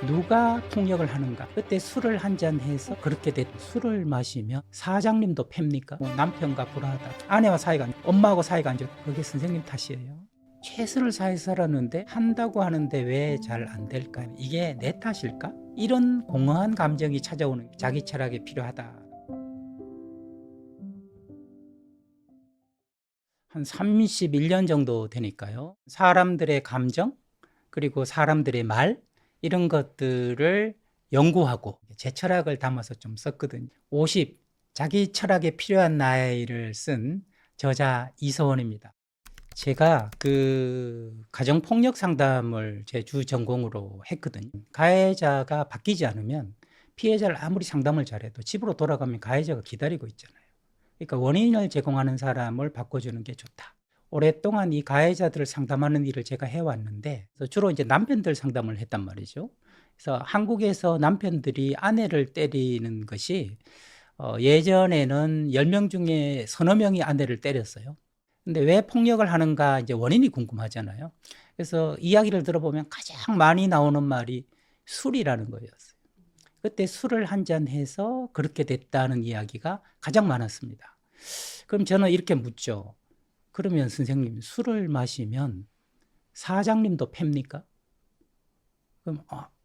누가 폭력을 하는가? 그때 술을 한 잔 해서 그렇게 됐. 술을 마시면 사장님도 팹니까? 남편과 불화하다. 아내와 사이가 엄마하고 사이가 안 좋다. 그게 선생님 탓이에요. 최선을 다해서 살았는데 한다고 하는데 왜 잘 안 될까? 이게 내 탓일까? 이런 공허한 감정이 찾아오는 자기 철학이 필요하다. 한 31년 정도 되니까요. 사람들의 감정, 그리고 사람들의 말, 이런 것들을 연구하고 제 철학을 담아서 좀 썼거든요. 50, 자기 철학에 필요한 나이를 쓴 저자 이서원입니다. 제가 그 가정폭력 상담을 제 주 전공으로 했거든요. 가해자가 바뀌지 않으면 피해자를 아무리 상담을 잘해도 집으로 돌아가면 가해자가 기다리고 있잖아요. 그러니까 원인을 제공하는 사람을 바꿔주는 게 좋다. 오랫동안 이 가해자들을 상담하는 일을 제가 해왔는데 주로 이제 남편들 상담을 했단 말이죠. 그래서 한국에서 남편들이 아내를 때리는 것이 예전에는 10명 중에 서너 명이 아내를 때렸어요. 근데 왜 폭력을 하는가 이제 원인이 궁금하잖아요. 그래서 이야기를 들어보면 가장 많이 나오는 말이 술이라는 거였어요. 그때 술을 한 잔 해서 그렇게 됐다는 이야기가 가장 많았습니다. 그럼 저는 이렇게 묻죠. 그러면 선생님, 술을 마시면 사장님도 팹니까? 그럼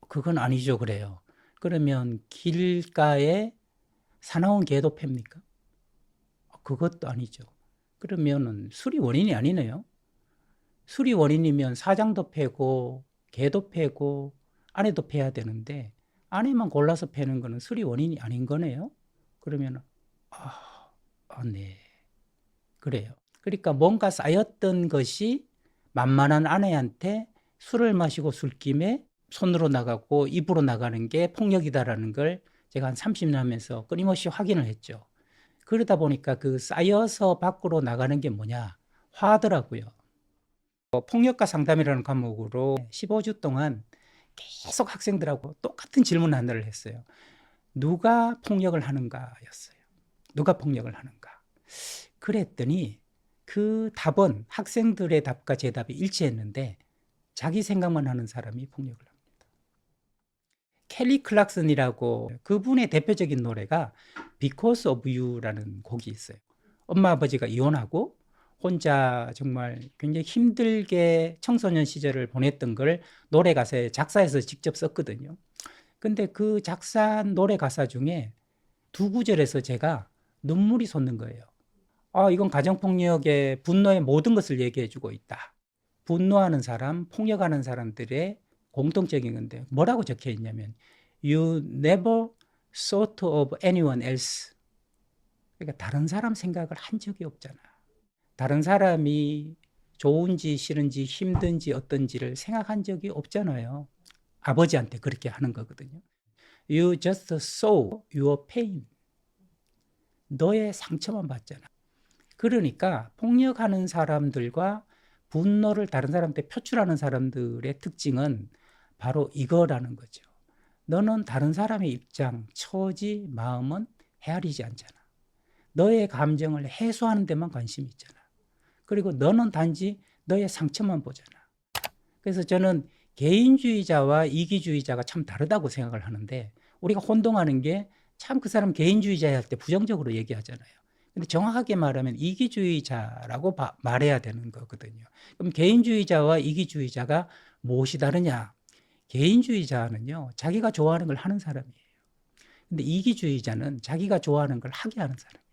그건 아니죠 그래요. 그러면 길가에 사나운 개도 팹니까? 그것도 아니죠. 그러면은 술이 원인이 아니네요. 술이 원인이면 사장도 패고 개도 패고 아내도 패야 되는데 아내만 골라서 패는 거는 술이 원인이 아닌 거네요. 그러면 네. 그래요. 그러니까 뭔가 쌓였던 것이 만만한 아내한테 술을 마시고 술김에 손으로 나가고 입으로 나가는 게 폭력이다라는 걸 제가 한 30년 하면서 끊임없이 확인을 했죠. 그러다 보니까 그 쌓여서 밖으로 나가는 게 뭐냐? 화더라고요. 폭력과 상담이라는 과목으로 15주 동안 계속 학생들하고 똑같은 질문 하나를 했어요. 누가 폭력을 하는가였어요. 누가 폭력을 하는가? 그랬더니 그 답은 학생들의 답과 제 답이 일치했는데 자기 생각만 하는 사람이 폭력을 합니다. 켈리 클락슨이라고 그분의 대표적인 노래가 Because of You라는 곡이 있어요. 엄마 아버지가 이혼하고 혼자 정말 굉장히 힘들게 청소년 시절을 보냈던 걸 노래 가사에 작사해서 직접 썼거든요. 근데 그 작사한 노래 가사 중에 두 구절에서 제가 눈물이 솟는 거예요. 이건 가정폭력의 분노의 모든 것을 얘기해주고 있다. 분노하는 사람, 폭력하는 사람들의 공통적인 건데 뭐라고 적혀 있냐면 You never thought of anyone else. 그러니까 다른 사람 생각을 한 적이 없잖아. 다른 사람이 좋은지 싫은지 힘든지 어떤지를 생각한 적이 없잖아요. 아버지한테 그렇게 하는 거거든요. You just saw your pain. 너의 상처만 봤잖아. 그러니까 폭력하는 사람들과 분노를 다른 사람한테 표출하는 사람들의 특징은 바로 이거라는 거죠. 너는 다른 사람의 입장, 처지, 마음은 헤아리지 않잖아. 너의 감정을 해소하는 데만 관심이 있잖아. 그리고 너는 단지 너의 상처만 보잖아. 그래서 저는 개인주의자와 이기주의자가 참 다르다고 생각을 하는데 우리가 혼동하는 게 참 그 사람 개인주의자 할 때 부정적으로 얘기하잖아요. 근데 정확하게 말하면 이기주의자라고 말해야 되는 거거든요. 그럼 개인주의자와 이기주의자가 무엇이 다르냐? 개인주의자는요, 자기가 좋아하는 걸 하는 사람이에요. 근데 이기주의자는 자기가 좋아하는 걸 하게 하는 사람이에요.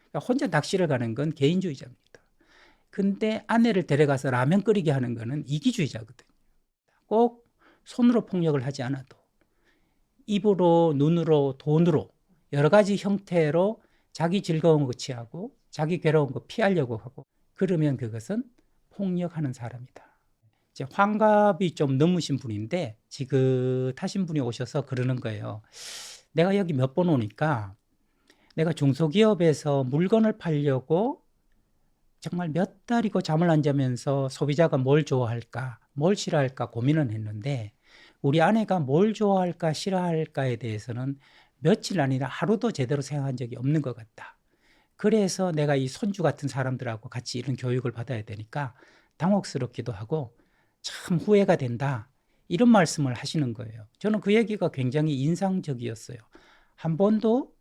그러니까 혼자 낚시를 가는 건 개인주의자입니다. 근데 아내를 데려가서 라면 끓이게 하는 거는 이기주의자거든요. 꼭 손으로 폭력을 하지 않아도 입으로, 눈으로, 돈으로 여러 가지 형태로 자기 즐거운 거 취하고 자기 괴로운 거 피하려고 하고 그러면 그것은 폭력하는 사람이다. 이제 환갑이 좀 넘으신 분인데 지긋하신 분이 오셔서 그러는 거예요. 내가 여기 몇 번 오니까 내가 중소기업에서 물건을 팔려고 정말 몇 달이고 잠을 안 자면서 소비자가 뭘 좋아할까, 뭘 싫어할까 고민을 했는데 우리 아내가 뭘 좋아할까, 싫어할까에 대해서는 며칠 아니라 하루도 제대로 생각한 적이 없는 것 같다. 그래서 내가 이 손주 같은 사람들하고 같이 이런 교육을 받아야 되니까 당혹스럽기도 하고 참 후회가 된다. 이런 말씀을 하시는 거예요. 저는 그 얘기가 굉장히 인상적이었어요. 한 번도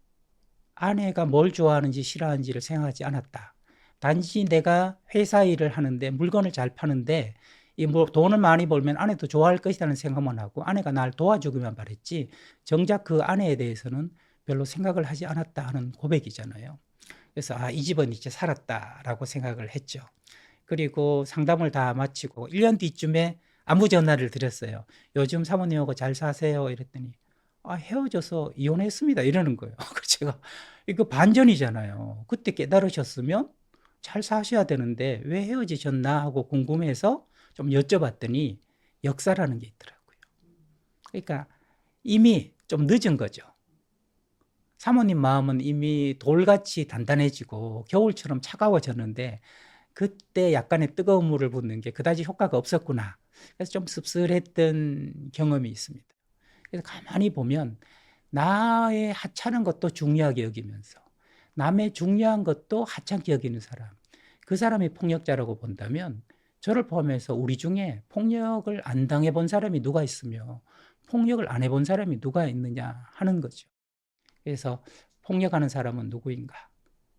아내가 뭘 좋아하는지 싫어하는지를 생각하지 않았다. 단지 내가 회사 일을 하는데 물건을 잘 파는데 이 뭐 돈을 많이 벌면 아내도 좋아할 것이라는 생각만 하고 아내가 날 도와주기만 바랬지 정작 그 아내에 대해서는 별로 생각을 하지 않았다 하는 고백이잖아요. 그래서 이 집은 이제 살았다라고 생각을 했죠. 그리고 상담을 다 마치고 1년 뒤쯤에 안부 전화를 드렸어요. 요즘 사모님하고 잘 사세요? 이랬더니 헤어져서 이혼했습니다. 이러는 거예요. 그래서 제가 이거 반전이잖아요. 그때 깨달으셨으면 잘 사셔야 되는데 왜 헤어지셨나 하고 궁금해서 좀 여쭤봤더니 역사라는 게 있더라고요. 그러니까 이미 좀 늦은 거죠. 사모님 마음은 이미 돌같이 단단해지고 겨울처럼 차가워졌는데 그때 약간의 뜨거운 물을 붓는 게 그다지 효과가 없었구나. 그래서 좀 씁쓸했던 경험이 있습니다. 그래서 가만히 보면 나의 하찮은 것도 중요하게 여기면서 남의 중요한 것도 하찮게 여기는 사람, 그 사람이 폭력자라고 본다면 저를 포함해서 우리 중에 폭력을 안 당해본 사람이 누가 있으며 폭력을 안 해본 사람이 누가 있느냐 하는 거죠. 그래서 폭력하는 사람은 누구인가?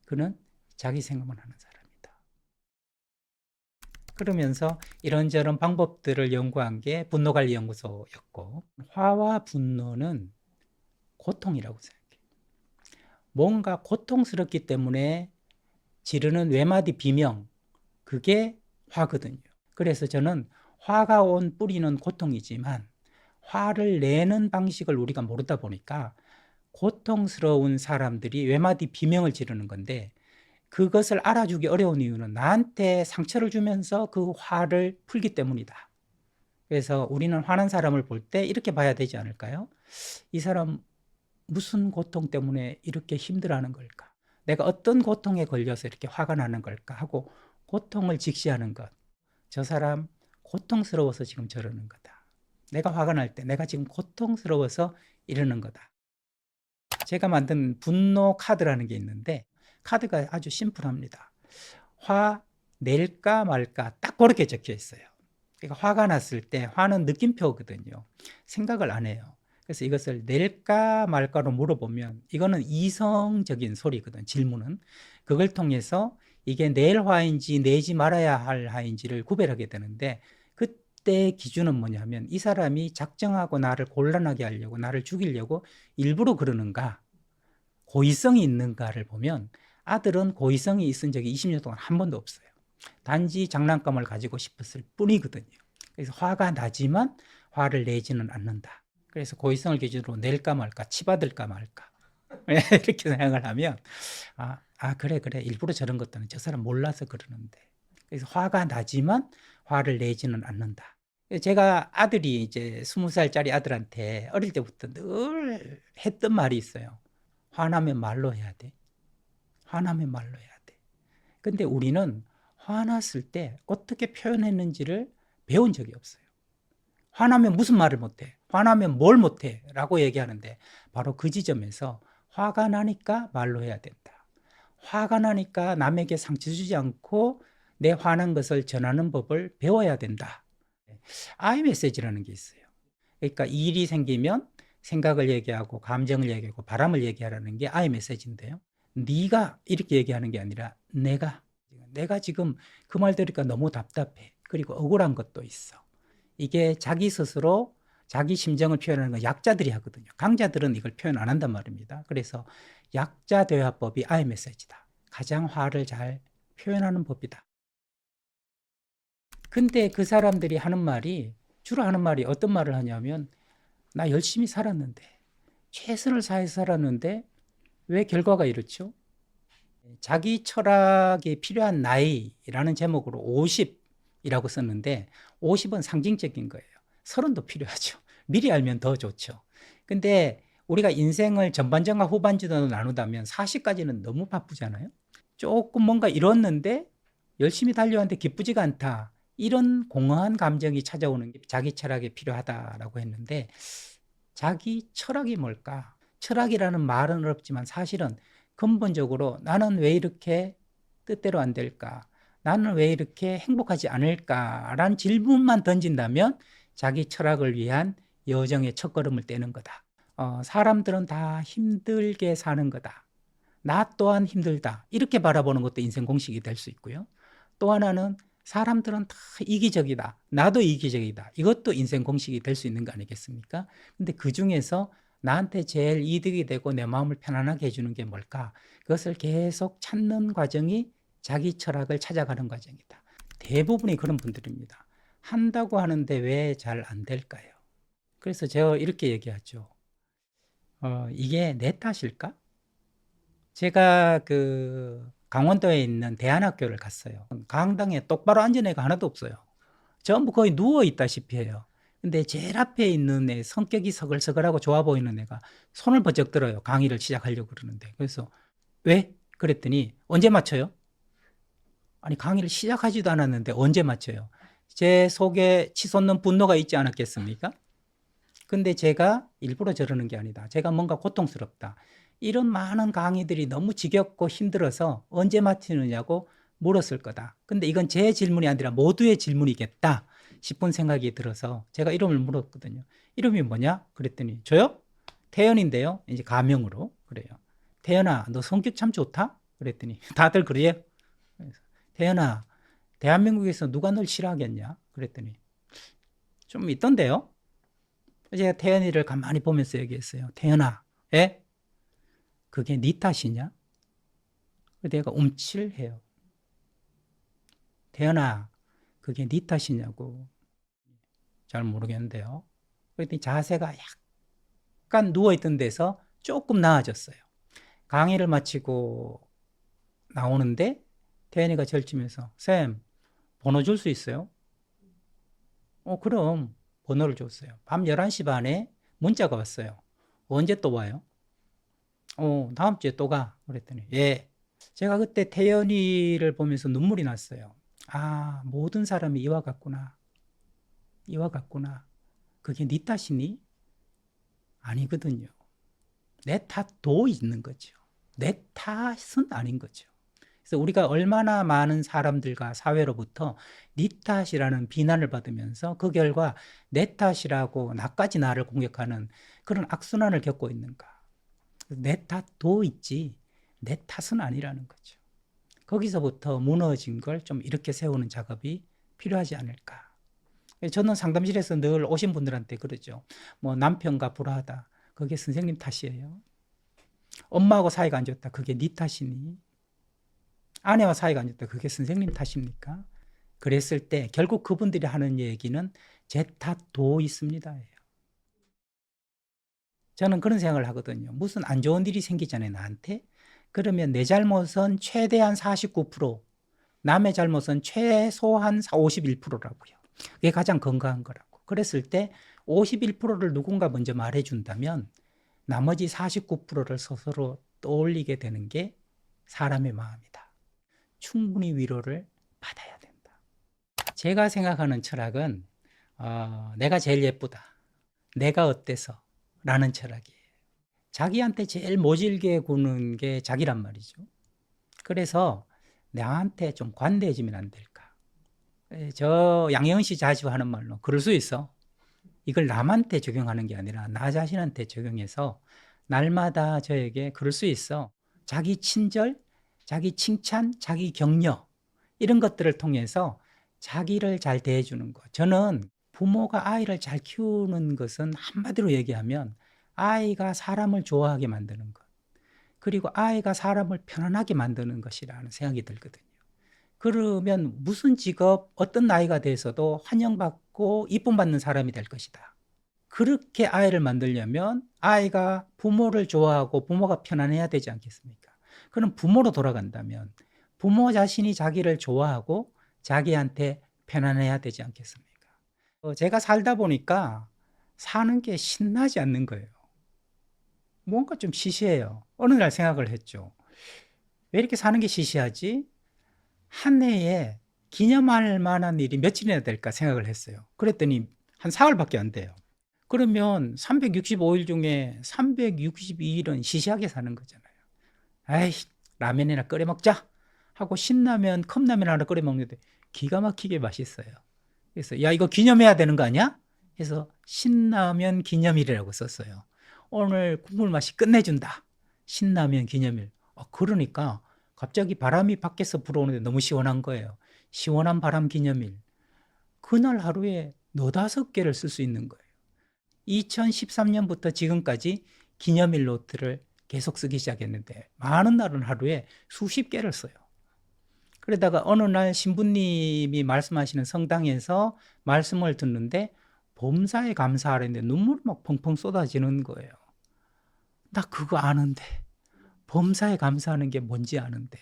그는 자기 생각만 하는 사람이다. 그러면서 이런저런 방법들을 연구한 게 분노관리연구소였고, 화와 분노는 고통이라고 생각해요. 뭔가 고통스럽기 때문에 지르는 외마디 비명, 그게 화거든요. 그래서 저는 화가 온 뿌리는 고통이지만 화를 내는 방식을 우리가 모르다 보니까 고통스러운 사람들이 외마디 비명을 지르는 건데 그것을 알아주기 어려운 이유는 나한테 상처를 주면서 그 화를 풀기 때문이다. 그래서 우리는 화난 사람을 볼 때 이렇게 봐야 되지 않을까요? 이 사람 무슨 고통 때문에 이렇게 힘들어하는 걸까? 내가 어떤 고통에 걸려서 이렇게 화가 나는 걸까? 하고 고통을 직시하는 것. 저 사람 고통스러워서 지금 저러는 거다. 내가 화가 날 때 내가 지금 고통스러워서 이러는 거다. 제가 만든 분노 카드라는 게 있는데 카드가 아주 심플합니다. 화 낼까 말까 딱 그렇게 적혀 있어요. 그러니까 화가 났을 때 화는 느낌표거든요. 생각을 안 해요. 그래서 이것을 낼까 말까로 물어보면 이거는 이성적인 소리거든. 질문은. 그걸 통해서 이게 낼 화인지 내지 말아야 할 화인지를 구별하게 되는데 그때 기준은 뭐냐면 이 사람이 작정하고 나를 곤란하게 하려고 나를 죽이려고 일부러 그러는가 고의성이 있는가를 보면 아들은 고의성이 있은 적이 20년 동안 한 번도 없어요. 단지 장난감을 가지고 싶었을 뿐이거든요. 그래서 화가 나지만 화를 내지는 않는다. 그래서 고의성을 기준으로 낼까 말까 치받을까 말까 이렇게 생각을 하면 그래 일부러 저런 것들은 저 사람 몰라서 그러는데 그래서 화가 나지만 화를 내지는 않는다. 제가 아들이 이제 20살짜리 아들한테 어릴 때부터 늘 했던 말이 있어요. 화나면 말로 해야 돼. 화나면 말로 해야 돼. 근데 우리는 화났을 때 어떻게 표현했는지를 배운 적이 없어요. 화나면 무슨 말을 못해? 화나면 뭘 못해? 라고 얘기하는데 바로 그 지점에서 화가 나니까 말로 해야 된다. 화가 나니까 남에게 상처 주지 않고 내 화난 것을 전하는 법을 배워야 된다. I 메시지라는 게 있어요. 그러니까 일이 생기면 생각을 얘기하고 감정을 얘기하고 바람을 얘기하라는 게 I 메시지인데요. 네가 이렇게 얘기하는 게 아니라 내가 지금 그 말 들으니까 너무 답답해. 그리고 억울한 것도 있어. 이게 자기 스스로 자기 심정을 표현하는 건 약자들이 하거든요. 강자들은 이걸 표현 안 한단 말입니다. 그래서 약자 대화법이 I 메시지다. 가장 화를 잘 표현하는 법이다. 근데 그 사람들이 주로 하는 말이 어떤 말을 하냐면 나 열심히 살았는데 최선을 다해서 살았는데 왜 결과가 이렇죠? 자기 철학이 필요한 나이라는 제목으로 50이라고 썼는데 50은 상징적인 거예요. 30도 필요하죠. 미리 알면 더 좋죠. 근데 우리가 인생을 전반전과 후반전으로 나누다면 40까지는 너무 바쁘잖아요. 조금 뭔가 이뤘는데 열심히 달려왔는데 기쁘지가 않다. 이런 공허한 감정이 찾아오는 게 자기 철학이 필요하다라고 했는데 자기 철학이 뭘까? 철학이라는 말은 어렵지만 사실은 근본적으로 나는 왜 이렇게 뜻대로 안 될까? 나는 왜 이렇게 행복하지 않을까라는 질문만 던진다면 자기 철학을 위한 여정의 첫걸음을 떼는 거다. 사람들은 다 힘들게 사는 거다. 나 또한 힘들다. 이렇게 바라보는 것도 인생 공식이 될 수 있고요. 또 하나는 사람들은 다 이기적이다. 나도 이기적이다. 이것도 인생 공식이 될 수 있는 거 아니겠습니까? 근데 그 중에서 나한테 제일 이득이 되고 내 마음을 편안하게 해주는 게 뭘까? 그것을 계속 찾는 과정이 자기 철학을 찾아가는 과정이다. 대부분이 그런 분들입니다. 한다고 하는데 왜 잘 안 될까요? 그래서 제가 이렇게 얘기하죠. 이게 내 탓일까? 제가 강원도에 있는 대안학교를 갔어요. 강당에 똑바로 앉은 애가 하나도 없어요. 전부 거의 누워 있다시피 해요. 근데 제일 앞에 있는 애, 성격이 서글서글하고 좋아 보이는 애가 손을 번쩍 들어요. 강의를 시작하려고 그러는데. 그래서 왜? 그랬더니 언제 맞춰요? 아니, 강의를 시작하지도 않았는데 언제 맞춰요? 제 속에 치솟는 분노가 있지 않았겠습니까? 근데 제가 일부러 저러는 게 아니다. 제가 뭔가 고통스럽다. 이런 많은 강의들이 너무 지겹고 힘들어서 언제 마치느냐고 물었을 거다. 근데 이건 제 질문이 아니라 모두의 질문이겠다 싶은 생각이 들어서 제가 이름을 물었거든요. 이름이 뭐냐? 그랬더니 저요? 태연인데요. 이제 가명으로 그래요. 태연아, 너 성격 참 좋다? 그랬더니 다들 그래요. 그래서 태연아, 대한민국에서 누가 널 싫어하겠냐? 그랬더니 좀 있던데요. 제가 태연이를 가만히 보면서 얘기했어요. 태연아, 에? 그게 네 탓이냐? 내가 움찔해요. 태연아, 그게 네 탓이냐고. 잘 모르겠는데요. 그랬더니 자세가 약간 누워있던 데서 조금 나아졌어요. 강의를 마치고 나오는데 태연이가 절치면서 쌤, 번호 줄 수 있어요? 그럼 번호를 줬어요. 밤 11시 반에 문자가 왔어요. 언제 또 와요? 다음 주에 또 가. 그랬더니 예. 제가 그때 태연이를 보면서 눈물이 났어요. 아, 모든 사람이 이와 같구나. 이와 같구나. 그게 네 탓이니? 아니거든요. 내 탓도 있는 거죠. 내 탓은 아닌 거죠. 그래서 우리가 얼마나 많은 사람들과 사회로부터 네 탓이라는 비난을 받으면서 그 결과 내 탓이라고 나까지 나를 공격하는 그런 악순환을 겪고 있는가. 내 탓도 있지 내 탓은 아니라는 거죠. 거기서부터 무너진 걸 좀 이렇게 세우는 작업이 필요하지 않을까. 저는 상담실에서 늘 오신 분들한테 그러죠. 뭐 남편과 불화하다. 그게 선생님 탓이에요. 엄마하고 사이가 안 좋다. 그게 네 탓이니? 아내와 사이가 안 좋다. 그게 선생님 탓입니까? 그랬을 때 결국 그분들이 하는 얘기는 제 탓도 있습니다. 저는 그런 생각을 하거든요. 무슨 안 좋은 일이 생기잖아요, 나한테. 그러면 내 잘못은 최대한 49%, 남의 잘못은 최소한 51%라고요. 그게 가장 건강한 거라고. 그랬을 때 51%를 누군가 먼저 말해준다면 나머지 49%를 스스로 떠올리게 되는 게 사람의 마음이다. 충분히 위로를 받아야 된다. 제가 생각하는 철학은 내가 제일 예쁘다. 내가 어때서? 라는 철학이에요. 자기한테 제일 모질게 구는 게 자기란 말이죠. 그래서 나한테 좀 관대해지면 안 될까? 저 양혜은 씨 자주 하는 말로 그럴 수 있어. 이걸 남한테 적용하는 게 아니라 나 자신한테 적용해서 날마다 저에게 그럴 수 있어. 자기 친절, 자기 칭찬, 자기 격려 이런 것들을 통해서 자기를 잘 대해주는 것. 저는 부모가 아이를 잘 키우는 것은 한마디로 얘기하면 아이가 사람을 좋아하게 만드는 것. 그리고 아이가 사람을 편안하게 만드는 것이라는 생각이 들거든요. 그러면 무슨 직업, 어떤 나이가 돼서도 환영받고 이쁨받는 사람이 될 것이다. 그렇게 아이를 만들려면 아이가 부모를 좋아하고 부모가 편안해야 되지 않겠습니까? 그럼 부모로 돌아간다면 부모 자신이 자기를 좋아하고 자기한테 편안해야 되지 않겠습니까? 제가 살다 보니까 사는 게 신나지 않는 거예요. 뭔가 좀 시시해요. 어느 날 생각을 했죠. 왜 이렇게 사는 게 시시하지? 한 해에 기념할 만한 일이 며칠이나 될까 생각을 했어요. 그랬더니 한 사흘밖에 안 돼요. 그러면 365일 중에 362일은 시시하게 사는 거잖아요. 아이, 라면이나 끓여 먹자 하고 신라면, 컵라면 하나 끓여 먹는데 기가 막히게 맛있어요. 그래서 야, 이거 기념해야 되는 거 아니야? 해서 신라면 기념일이라고 썼어요. 오늘 국물 맛이 끝내준다. 신라면 기념일. 그러니까 갑자기 바람이 밖에서 불어오는데 너무 시원한 거예요. 시원한 바람 기념일. 그날 하루에 너다섯 개를 쓸 수 있는 거예요. 2013년부터 지금까지 기념일 노트를 계속 쓰기 시작했는데 많은 날은 하루에 수십 개를 써요. 그러다가 어느 날 신부님이 말씀하시는 성당에서 말씀을 듣는데 범사에 감사하라는데 눈물이 막 펑펑 쏟아지는 거예요. 나 그거 아는데, 범사에 감사하는 게 뭔지 아는데,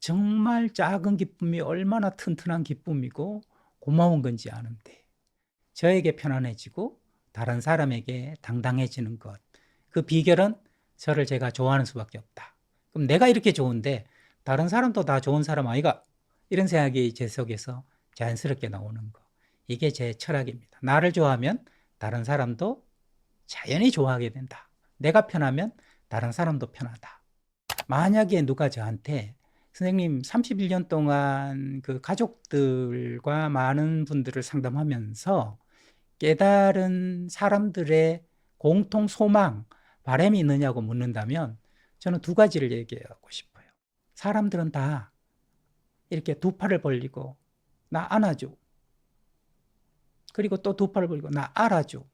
정말 작은 기쁨이 얼마나 튼튼한 기쁨이고 고마운 건지 아는데, 저에게 편안해지고 다른 사람에게 당당해지는 것, 그 비결은 저를 제가 좋아하는 수밖에 없다. 그럼 내가 이렇게 좋은데 다른 사람도 다 좋은 사람 아이가? 이런 생각이 제 속에서 자연스럽게 나오는 거. 이게 제 철학입니다. 나를 좋아하면 다른 사람도 자연히 좋아하게 된다. 내가 편하면 다른 사람도 편하다. 만약에 누가 저한테 선생님 31년 동안 그 가족들과 많은 분들을 상담하면서 깨달은 사람들의 공통 소망, 바람이 있느냐고 묻는다면 저는 두 가지를 얘기하고 싶어요. 사람들은 다 이렇게 두 팔을 벌리고 나 안아줘. 그리고 또 두 팔을 벌리고 나 알아줘.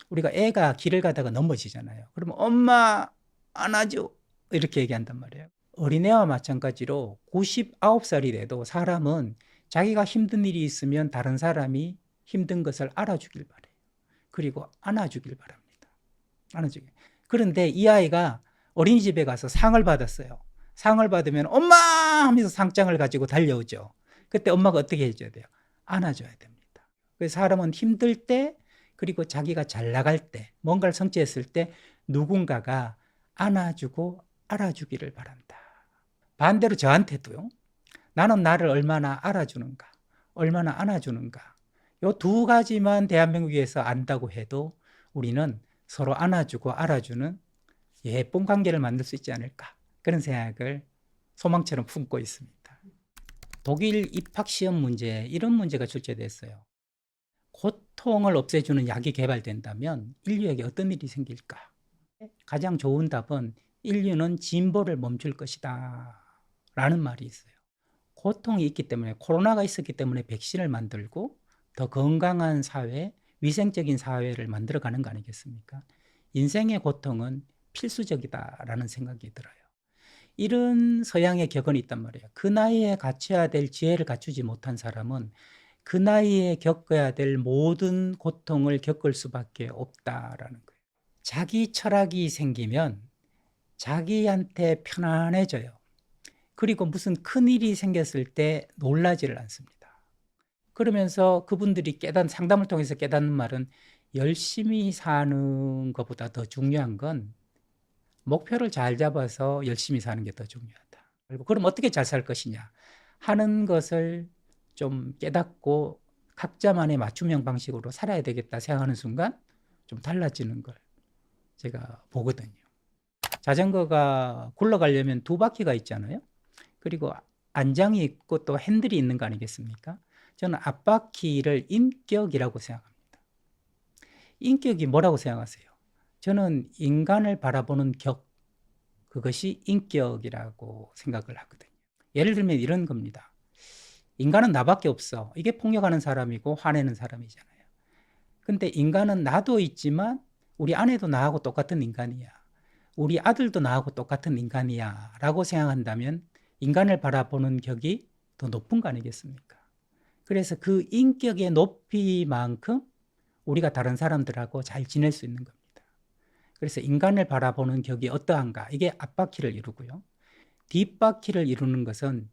우리가 애가 길을 가다가 넘어지잖아요. 그러면 엄마 안아줘. 이렇게 얘기한단 말이에요. 어린애와 마찬가지로 99살이 돼도 사람은 자기가 힘든 일이 있으면 다른 사람이 힘든 것을 알아주길 바래요. 그리고 안아주길 바랍니다. 안아주길. 그런데 이 아이가 어린이집에 가서 상을 받았어요. 상을 받으면 엄마 하면서 상장을 가지고 달려오죠. 그때 엄마가 어떻게 해줘야 돼요? 안아줘야 됩니다. 그래서 사람은 힘들 때 그리고 자기가 잘 나갈 때 뭔가를 성취했을 때 누군가가 안아주고 알아주기를 바란다. 반대로 저한테도요. 나는 나를 얼마나 알아주는가, 얼마나 안아주는가. 이 두 가지만 대한민국에서 안다고 해도 우리는 서로 안아주고 알아주는 예쁜 관계를 만들 수 있지 않을까. 그런 생각을 소망처럼 품고 있습니다. 독일 입학시험 문제, 이런 문제가 출제됐어요. 고통을 없애주는 약이 개발된다면 인류에게 어떤 일이 생길까? 가장 좋은 답은 인류는 진보를 멈출 것이다 라는 말이 있어요. 고통이 있기 때문에, 코로나가 있었기 때문에 백신을 만들고 더 건강한 사회, 위생적인 사회를 만들어가는 거 아니겠습니까? 인생의 고통은 필수적이다라는 생각이 들어요. 이런 서양의 격언이 있단 말이에요. 그 나이에 갖춰야 될 지혜를 갖추지 못한 사람은 그 나이에 겪어야 될 모든 고통을 겪을 수밖에 없다라는 거예요. 자기 철학이 생기면 자기한테 편안해져요. 그리고 무슨 큰일이 생겼을 때 놀라지를 않습니다. 그러면서 그분들이 상담을 통해서 깨닫는 말은 열심히 사는 것보다 더 중요한 건 목표를 잘 잡아서 열심히 사는 게 더 중요하다. 그리고 그럼 어떻게 잘 살 것이냐 하는 것을 좀 깨닫고 각자만의 맞춤형 방식으로 살아야 되겠다 생각하는 순간 좀 달라지는 걸 제가 보거든요. 자전거가 굴러가려면 두 바퀴가 있잖아요. 그리고 안장이 있고 또 핸들이 있는 거 아니겠습니까? 저는 앞바퀴를 인격이라고 생각합니다. 인격이 뭐라고 생각하세요? 저는 인간을 바라보는 격, 그것이 인격이라고 생각을 하거든요. 예를 들면 이런 겁니다. 인간은 나밖에 없어. 이게 폭력하는 사람이고 화내는 사람이잖아요. 근데 인간은 나도 있지만 우리 아내도 나하고 똑같은 인간이야. 우리 아들도 나하고 똑같은 인간이야 라고 생각한다면 인간을 바라보는 격이 더 높은 거 아니겠습니까? 그래서 그 인격의 높이만큼 우리가 다른 사람들하고 잘 지낼 수 있는 겁니다. 그래서 인간을 바라보는 격이 어떠한가? 이게 앞바퀴를 이루고요. 뒷바퀴를 이루는 것은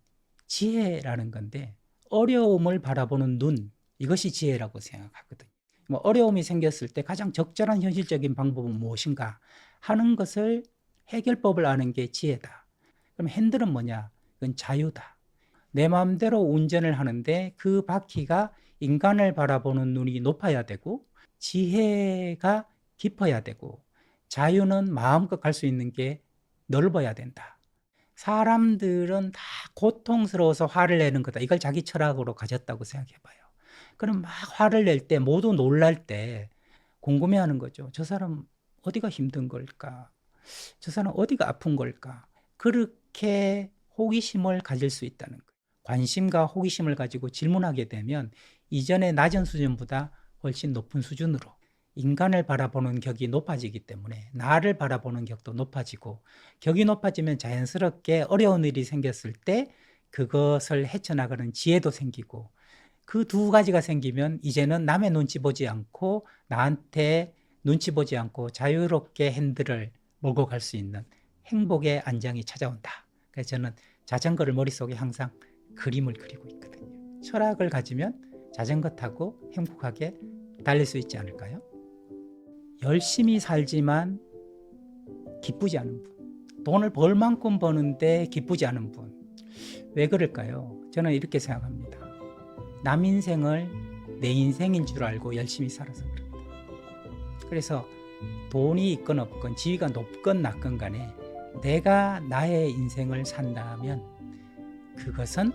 지혜라는 건데 어려움을 바라보는 눈, 이것이 지혜라고 생각하거든요. 뭐 어려움이 생겼을 때 가장 적절한 현실적인 방법은 무엇인가 하는 것을 해결법을 아는 게 지혜다. 그럼 핸들은 뭐냐? 그건 자유다. 내 마음대로 운전을 하는데 그 바퀴가 인간을 바라보는 눈이 높아야 되고 지혜가 깊어야 되고 자유는 마음껏 갈 수 있는 게 넓어야 된다. 사람들은 다 고통스러워서 화를 내는 거다. 이걸 자기 철학으로 가졌다고 생각해 봐요. 그럼 막 화를 낼 때, 모두 놀랄 때 궁금해하는 거죠. 저 사람 어디가 힘든 걸까? 저 사람 어디가 아픈 걸까? 그렇게 호기심을 가질 수 있다는 거예요. 관심과 호기심을 가지고 질문하게 되면 이전의 낮은 수준보다 훨씬 높은 수준으로 인간을 바라보는 격이 높아지기 때문에 나를 바라보는 격도 높아지고, 격이 높아지면 자연스럽게 어려운 일이 생겼을 때 그것을 헤쳐나가는 지혜도 생기고, 그 두 가지가 생기면 이제는 남의 눈치 보지 않고 나한테 눈치 보지 않고 자유롭게 핸들을 몰고 갈 수 있는 행복의 안정이 찾아온다. 그래서 저는 자전거를 머릿속에 항상 그림을 그리고 있거든요. 철학을 가지면 자전거 타고 행복하게 달릴 수 있지 않을까요? 열심히 살지만 기쁘지 않은 분, 돈을 벌 만큼 버는데 기쁘지 않은 분, 왜 그럴까요? 저는 이렇게 생각합니다. 남 인생을 내 인생인 줄 알고 열심히 살아서 그럽니다. 그래서 돈이 있건 없건, 지위가 높건 낮건 간에 내가 나의 인생을 산다면 그것은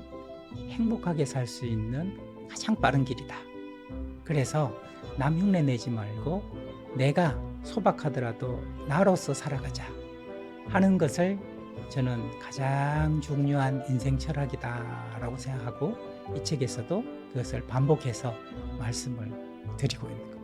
행복하게 살 수 있는 가장 빠른 길이다. 그래서 남 흉내 내지 말고 내가 소박하더라도 나로서 살아가자 하는 것을 저는 가장 중요한 인생 철학이다라고 생각하고, 이 책에서도 그것을 반복해서 말씀을 드리고 있는 겁니다.